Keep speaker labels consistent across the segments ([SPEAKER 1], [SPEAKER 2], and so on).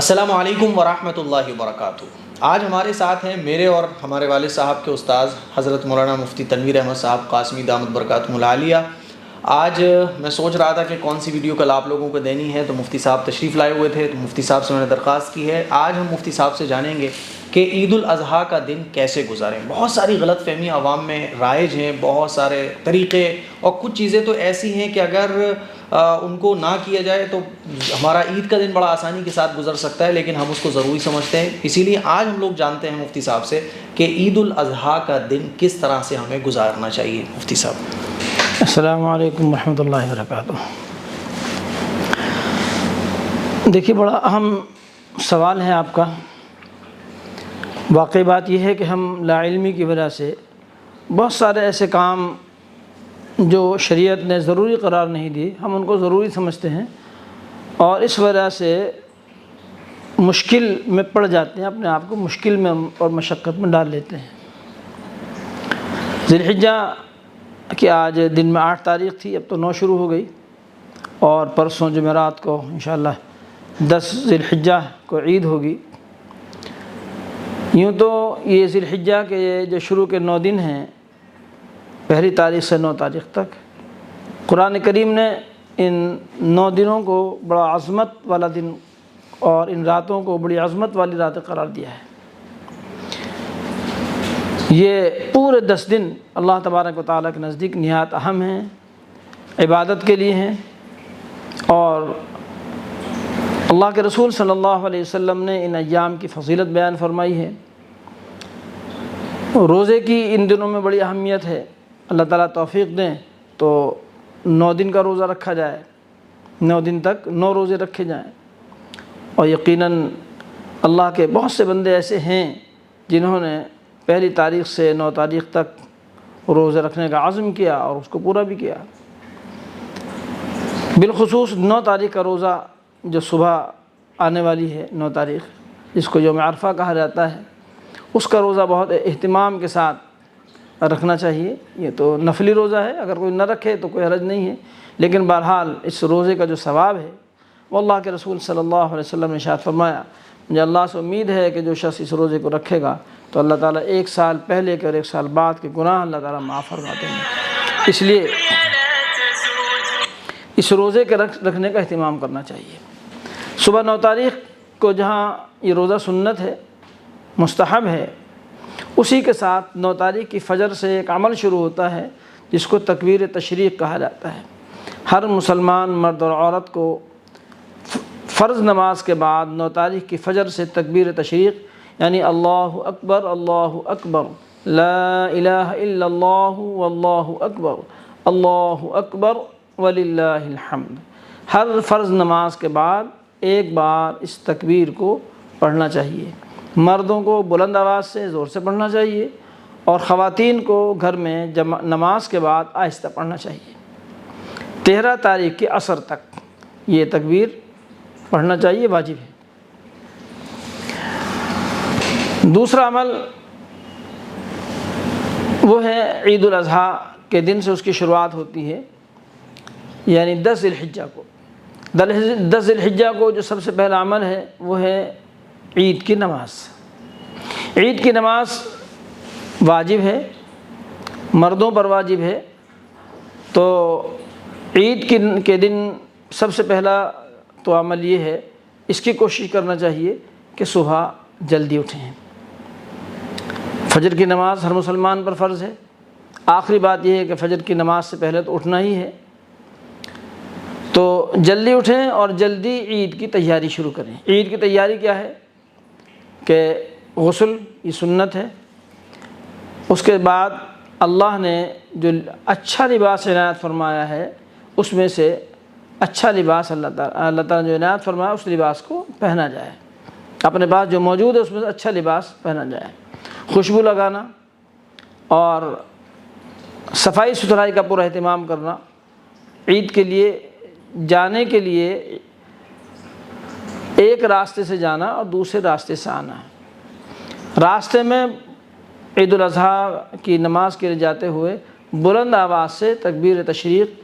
[SPEAKER 1] السلام علیکم ورحمۃ اللہ وبرکاتہ۔ آج ہمارے ساتھ ہیں میرے اور ہمارے والد صاحب کے استاذ حضرت مولانا مفتی تنویر احمد صاحب قاسمی دامت برکاتہم العالیہ۔ آج میں سوچ رہا تھا کہ کون سی ویڈیو کل آپ لوگوں کو دینی ہے، تو مفتی صاحب تشریف لائے ہوئے تھے، تو مفتی صاحب سے میں نے درخواست کی ہے آج ہم مفتی صاحب سے جانیں گے کہ عید الاضحیٰ کا دن کیسے گزاریں۔ بہت ساری غلط فہمی عوام میں رائج ہیں، بہت سارے طریقے اور کچھ چیزیں تو ایسی ہیں کہ اگر ان کو نہ کیا جائے تو ہمارا عید کا دن بڑا آسانی کے ساتھ گزر سکتا ہے، لیکن ہم اس کو ضروری سمجھتے ہیں۔ اسی لیے آج ہم لوگ جانتے ہیں مفتی صاحب سے کہ عید الاضحیٰ کا دن کس طرح سے ہمیں گزارنا چاہیے۔ مفتی صاحب
[SPEAKER 2] السلام علیکم ورحمۃ اللہ وبرکاتہ۔ دیکھیے، بڑا اہم سوال ہے آپ کا۔ واقعی بات یہ ہے کہ ہم لا علمی کی وجہ سے بہت سارے ایسے کام جو شریعت نے ضروری قرار نہیں دی، ہم ان کو ضروری سمجھتے ہیں اور اس وجہ سے مشکل میں پڑ جاتے ہیں، اپنے آپ کو مشکل میں اور مشقت میں ڈال لیتے ہیں۔ ذی الحجہ کہ آج دن میں 8 تاریخ تھی، اب تو 9 شروع ہو گئی اور پرسوں جمعرات کو انشاءاللہ 10 ذی الحجہ کو عید ہوگی۔ یوں تو یہ ذی الحجہ کے جو شروع کے 9 دن ہیں، پہلی تاریخ سے 9 تاریخ تک، قرآن کریم نے ان 9 دنوں کو بڑا عظمت والا دن اور ان راتوں کو بڑی عظمت والی راتیں قرار دیا ہے۔ یہ پورے 10 دن اللہ تبارک و تعالیٰ کے نزدیک نہایت اہم ہیں، عبادت کے لیے ہیں، اور اللہ کے رسول صلی اللہ علیہ وسلم نے ان ایام کی فضیلت بیان فرمائی ہے۔ روزے کی ان دنوں میں بڑی اہمیت ہے۔ اللہ تعالیٰ توفیق دیں تو 9 دن کا روزہ رکھا جائے، 9 دن تک 9 روزے رکھے جائیں، اور یقیناً اللہ کے بہت سے بندے ایسے ہیں جنہوں نے پہلی تاریخ سے 9 تاریخ تک روزے رکھنے کا عزم کیا اور اس کو پورا بھی کیا۔ بالخصوص 9 تاریخ کا روزہ جو صبح آنے والی ہے، 9 تاریخ جس کو یوم عرفہ کہا جاتا ہے، اس کا روزہ بہت اہتمام کے ساتھ رکھنا چاہیے۔ یہ تو نفلی روزہ ہے، اگر کوئی نہ رکھے تو کوئی حرج نہیں ہے، لیکن بہرحال اس روزے کا جو ثواب ہے وہ اللہ کے رسول صلی اللہ علیہ وسلم نے ارشاد فرمایا، مجھے اللہ سے امید ہے کہ جو شخص اس روزے کو رکھے گا تو اللہ تعالیٰ 1 سال پہلے کے اور 1 سال بعد کے گناہ اللہ تعالیٰ معاف فرماتے ہیں۔ اس لیے اس روزے کے رکھنے کا اہتمام کرنا چاہیے۔ صبح 9 تاریخ کو جہاں یہ روزہ سنت ہے، مستحب ہے، اسی کے ساتھ 9 تاریخ کی فجر سے ایک عمل شروع ہوتا ہے جس کو تکبیر تشریق کہا جاتا ہے۔ ہر مسلمان مرد اور عورت کو فرض نماز کے بعد 9 تاریخ کی فجر سے تکبیر تشریق یعنی اللہ اکبر اللہ اکبر لا الہ الا اللہ واللہ اکبر اللہ اکبر وللہ الحمد، ہر فرض نماز کے بعد ایک بار اس تکبیر کو پڑھنا چاہیے۔ مردوں کو بلند آواز سے زور سے پڑھنا چاہیے اور خواتین کو گھر میں نماز کے بعد آہستہ پڑھنا چاہیے۔ 13 تاریخ کے عصر تک یہ تکبیر پڑھنا چاہیے، واجب ہے۔ دوسرا عمل وہ ہے عید الاضحیٰ کے دن سے اس کی شروعات ہوتی ہے، یعنی 10 ذی الحجہ کو۔ 10 ذی الحجہ کو جو سب سے پہلا عمل ہے وہ ہے عید کی نماز۔ عید کی نماز واجب ہے، مردوں پر واجب ہے۔ تو عید کے دن سب سے پہلا تو عمل یہ ہے، اس کی کوشش کرنا چاہیے کہ صبح جلدی اٹھیں۔ فجر کی نماز ہر مسلمان پر فرض ہے۔ آخری بات یہ ہے کہ فجر کی نماز سے پہلے تو اٹھنا ہی ہے، تو جلدی اٹھیں اور جلدی عید کی تیاری شروع کریں۔ عید کی تیاری کیا ہے کہ غسل، یہ سنت ہے۔ اس کے بعد اللہ نے جو اچھا لباس عنایت فرمایا ہے، اس میں سے اچھا لباس اللہ تعالیٰ نے جو عنایت فرمایا اس لباس کو پہنا جائے۔ اپنے پاس جو موجود ہے اس میں سے اچھا لباس پہنا جائے۔ خوشبو لگانا اور صفائی ستھرائی کا پورا اہتمام کرنا۔ عید کے لیے جانے کے لیے ایک راستے سے جانا اور دوسرے راستے سے آنا۔ راستے میں عید الاضحیٰ کی نماز کے لیے جاتے ہوئے بلند آواز سے تکبیر تشریق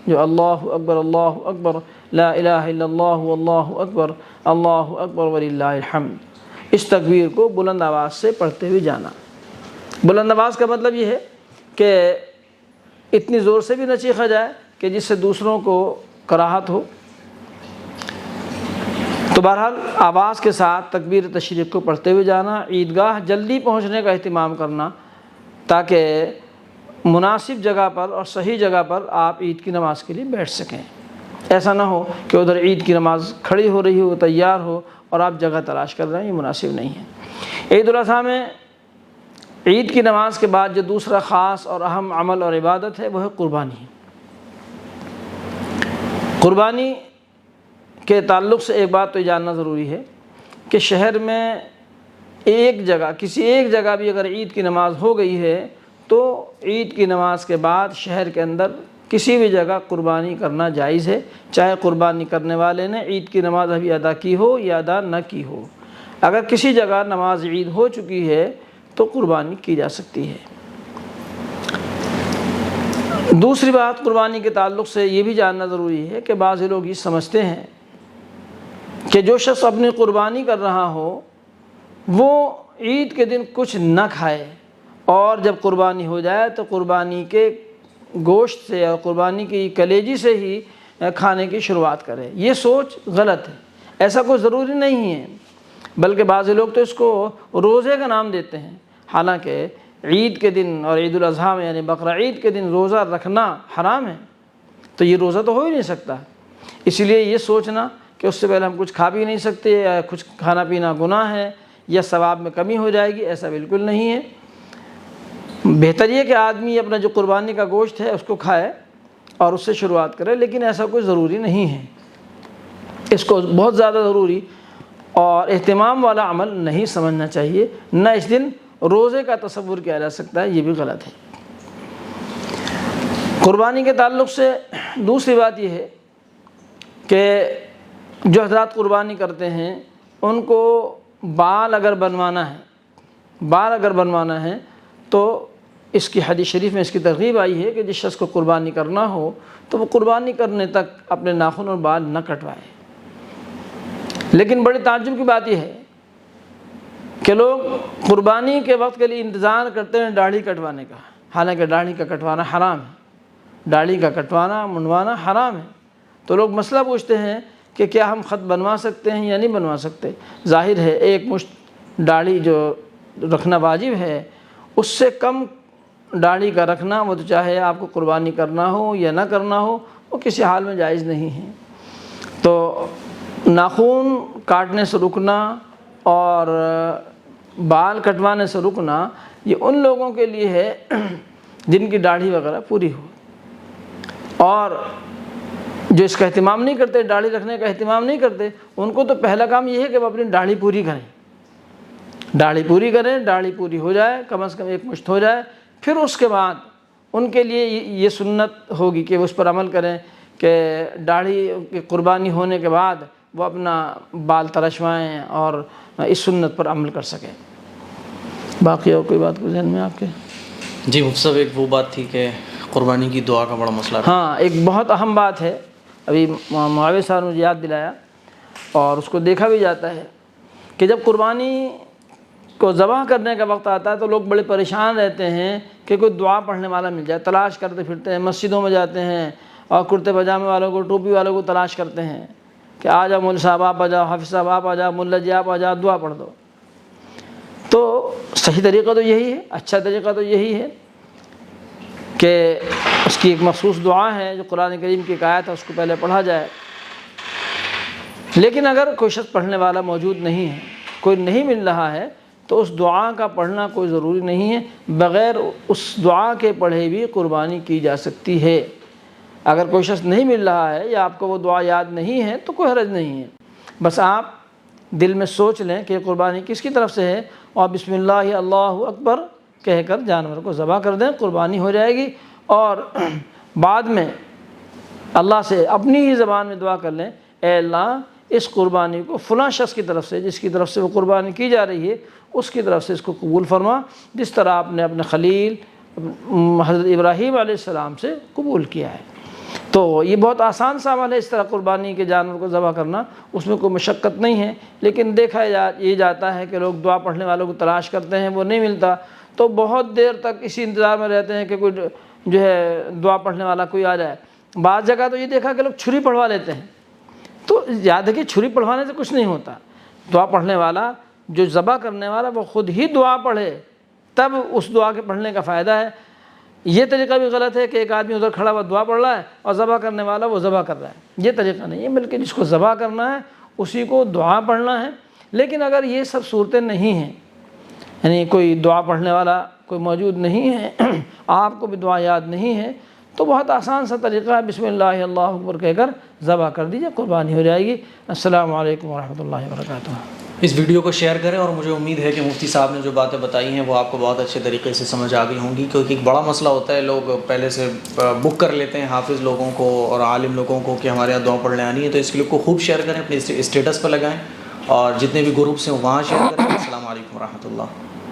[SPEAKER 2] جو اللہ اکبر لا الہ الا اللہ واللہ اکبر اللہ اکبر وللہ الحمد۔ اس تکبیر کو بلند آواز سے پڑھتے ہوئے جانا۔ بلند آواز کا مطلب یہ ہے کہ اتنی زور سے بھی نہ چیخا جائے کہ جس سے دوسروں کو کراہت ہو۔ تو بہرحال آواز کے ساتھ تکبیر تشریق کو پڑھتے ہوئے جانا، عیدگاہ جلدی پہنچنے کا اہتمام کرنا تاکہ مناسب جگہ پر اور صحیح جگہ پر آپ عید کی نماز کے لیے بیٹھ سکیں۔ ایسا نہ ہو کہ ادھر عید کی نماز کھڑی ہو رہی ہو، تیار ہو اور آپ جگہ تلاش کر رہے ہیں، یہ مناسب نہیں ہے۔ عید الاضحیٰ میں عید کی نماز کے بعد جو دوسرا خاص اور اہم عمل اور عبادت ہے وہ ہے قربانی۔ قربانی کے تعلق سے ایک بات تو جاننا ضروری ہے کہ شہر میں ایک جگہ، کسی ایک جگہ بھی اگر عید کی نماز ہو گئی ہے تو عید کی نماز کے بعد شہر کے اندر کسی بھی جگہ قربانی کرنا جائز ہے، چاہے قربانی کرنے والے نے عید کی نماز ابھی ادا کی ہو یا ادا نہ کی ہو۔ اگر کسی جگہ نماز عید ہو چکی ہے تو قربانی کی جا سکتی ہے۔ دوسری بات قربانی کے تعلق سے یہ بھی جاننا ضروری ہے کہ بعض لوگ یہ سمجھتے ہیں کہ جو شخص اپنی قربانی کر رہا ہو وہ عید کے دن کچھ نہ کھائے اور جب قربانی ہو جائے تو قربانی کے گوشت سے اور قربانی کی کلیجی سے ہی کھانے کی شروعات کرے۔ یہ سوچ غلط ہے، ایسا کوئی ضروری نہیں ہے، بلکہ بعض لوگ تو اس کو روزے کا نام دیتے ہیں، حالانکہ عید کے دن اور عید الاضحیٰ میں یعنی بقرہ عید کے دن روزہ رکھنا حرام ہے، تو یہ روزہ تو ہو ہی نہیں سکتا۔ اس لیے یہ سوچنا کہ اس سے پہلے ہم کچھ کھا بھی نہیں سکتے یا کچھ کھانا پینا گناہ ہے یا ثواب میں کمی ہو جائے گی، ایسا بالکل نہیں ہے۔ بہتر یہ کہ آدمی اپنا جو قربانی کا گوشت ہے اس کو کھائے اور اس سے شروعات کرے، لیکن ایسا کوئی ضروری نہیں ہے۔ اس کو بہت زیادہ ضروری اور اہتمام والا عمل نہیں سمجھنا چاہیے، نہ اس دن روزے کا تصور کیا جا سکتا ہے، یہ بھی غلط ہے۔ قربانی کے تعلق سے دوسری بات یہ ہے کہ جو حضرات قربانی کرتے ہیں ان کو بال اگر بنوانا ہے تو اس کی حدیث شریف میں اس کی ترغیب آئی ہے کہ جس شخص کو قربانی کرنا ہو تو وہ قربانی کرنے تک اپنے ناخن اور بال نہ کٹوائے۔ لیکن بڑی تعجب کی بات یہ ہے کہ لوگ قربانی کے وقت کے لیے انتظار کرتے ہیں داڑھی کٹوانے کا، حالانکہ داڑھی کا کٹوانا حرام ہے، داڑھی کا کٹوانا منڈوانا حرام ہے۔ تو لوگ مسئلہ پوچھتے ہیں کہ کیا ہم خط بنوا سکتے ہیں یا نہیں بنوا سکتے؟ ظاہر ہے ایک مشت داڑھی جو رکھنا واجب ہے اس سے کم داڑھی کا رکھنا، وہ تو چاہے آپ کو قربانی کرنا ہو یا نہ کرنا ہو، وہ کسی حال میں جائز نہیں ہے۔ تو ناخن کاٹنے سے رکنا اور بال کٹوانے سے رکنا یہ ان لوگوں کے لیے ہے جن کی داڑھی وغیرہ پوری ہو، اور جو اس کا اہتمام نہیں کرتے، داڑھی رکھنے کا اہتمام نہیں کرتے، ان کو تو پہلا کام یہ ہے کہ وہ اپنی داڑھی پوری کریں، داڑھی پوری ہو جائے، کم از کم ایک مشت ہو جائے، پھر اس کے بعد ان کے لیے یہ سنت ہوگی کہ وہ اس پر عمل کریں کہ داڑھی کی قربانی ہونے کے بعد وہ اپنا بال ترشوائیں اور اس سنت پر عمل کر سکیں۔ باقی اور کوئی بات کو ذہن میں آپ کے؟
[SPEAKER 1] جی مفتی صاحب، ایک وہ بات تھی کہ قربانی کی دعا کا بڑا مسئلہ ہے۔
[SPEAKER 2] ہاں، ایک بہت اہم بات ہے، ابھی معاویہ صاحب نے مجھے یاد دلایا اور اس کو دیکھا بھی جاتا ہے کہ جب قربانی کو ذبح کرنے کا وقت آتا ہے تو لوگ بڑے پریشان رہتے ہیں کہ کوئی دعا پڑھنے والا مل جائے، تلاش کرتے پھرتے ہیں، مسجدوں میں جاتے ہیں اور کرتے پاجامے والوں کو، ٹوپی والوں کو تلاش کرتے ہیں کہ آ جاؤ مول صاحب آپ آ جاؤ، حافظ صاحب آپ آ جاؤ، ملا جی آپ آ جاؤ، دعا پڑھ دو۔ تو صحیح طریقہ تو یہی ہے، اچھا طریقہ تو یہی ہے کہ اس کی ایک مخصوص دعا ہے جو قرآن کریم کی ایک آیت ہے، اس کو پہلے پڑھا جائے۔ لیکن اگر کوئی شخص پڑھنے والا موجود نہیں ہے، کوئی نہیں مل رہا ہے، تو اس دعا کا پڑھنا کوئی ضروری نہیں ہے، بغیر اس دعا کے پڑھے بھی قربانی کی جا سکتی ہے۔ اگر کوئی شخص نہیں مل رہا ہے یا آپ کو وہ دعا یاد نہیں ہے تو کوئی حرج نہیں ہے، بس آپ دل میں سوچ لیں کہ قربانی کس کی طرف سے ہے اور بسم اللہ اللہ اکبر کہہ کر جانور کو ذبح کر دیں، قربانی ہو جائے گی۔ اور بعد میں اللہ سے اپنی ہی زبان میں دعا کر لیں، اے اللہ اس قربانی کو فلاں شخص کی طرف سے، جس کی طرف سے وہ قربانی کی جا رہی ہے اس کی طرف سے اس کو قبول فرما، جس طرح آپ نے اپنے خلیل حضرت ابراہیم علیہ السلام سے قبول کیا ہے۔ تو یہ بہت آسان سا عمل ہے اس طرح قربانی کے جانور کو ذبح کرنا، اس میں کوئی مشقت نہیں ہے، لیکن دیکھا یہ جاتا ہے کہ لوگ دعا پڑھنے والوں کو تلاش کرتے ہیں، وہ نہیں ملتا، تو بہت دیر تک اسی انتظار میں رہتے ہیں کہ کوئی جو ہے دعا پڑھنے والا کوئی آ جائے۔ بعض جگہ تو یہ دیکھا کہ لوگ چھری پڑھوا لیتے ہیں، تو یاد ہے کہ چھری پڑھوانے سے کچھ نہیں ہوتا، دعا پڑھنے والا جو ذبح کرنے والا وہ خود ہی دعا پڑھے تب اس دعا کے پڑھنے کا فائدہ ہے۔ یہ طریقہ بھی غلط ہے کہ ایک آدمی ادھر کھڑا ہوا دعا پڑھ رہا ہے اور ذبح کرنے والا وہ ذبح کر رہا ہے، یہ طریقہ نہیں ہے، بلکہ جس کو ذبح کرنا ہے اسی کو دعا پڑھنا ہے۔ لیکن اگر یہ سب صورتیں نہیں ہیں، یعنی کوئی دعا پڑھنے والا کوئی موجود نہیں ہے، آپ کو بھی دعا یاد نہیں ہے، تو بہت آسان سا طریقہ ہے، بسم اللہ اللہ اکبر کہہ کر ذبح کر دیجیے، قربانی ہو جائے گی۔ السلام علیکم ورحمۃ اللہ وبرکاتہ۔
[SPEAKER 1] اس ویڈیو کو شیئر کریں، اور مجھے امید ہے کہ مفتی صاحب نے جو باتیں بتائی ہیں وہ آپ کو بہت اچھے طریقے سے سمجھ آ گئی ہوں گی، کیونکہ ایک بڑا مسئلہ ہوتا ہے، لوگ پہلے سے بک کر لیتے ہیں حافظ لوگوں کو اور عالم لوگوں کو کہ ہمارے یہاں دعا پڑھنے آنی ہے، تو اس کلپ کو خوب شیئر کریں، اپنے اسٹیٹس پر لگائیں اور جتنے بھی گروپس ہیں وہاں شیئر کریں۔ السلام علیکم ورحمۃ اللہ۔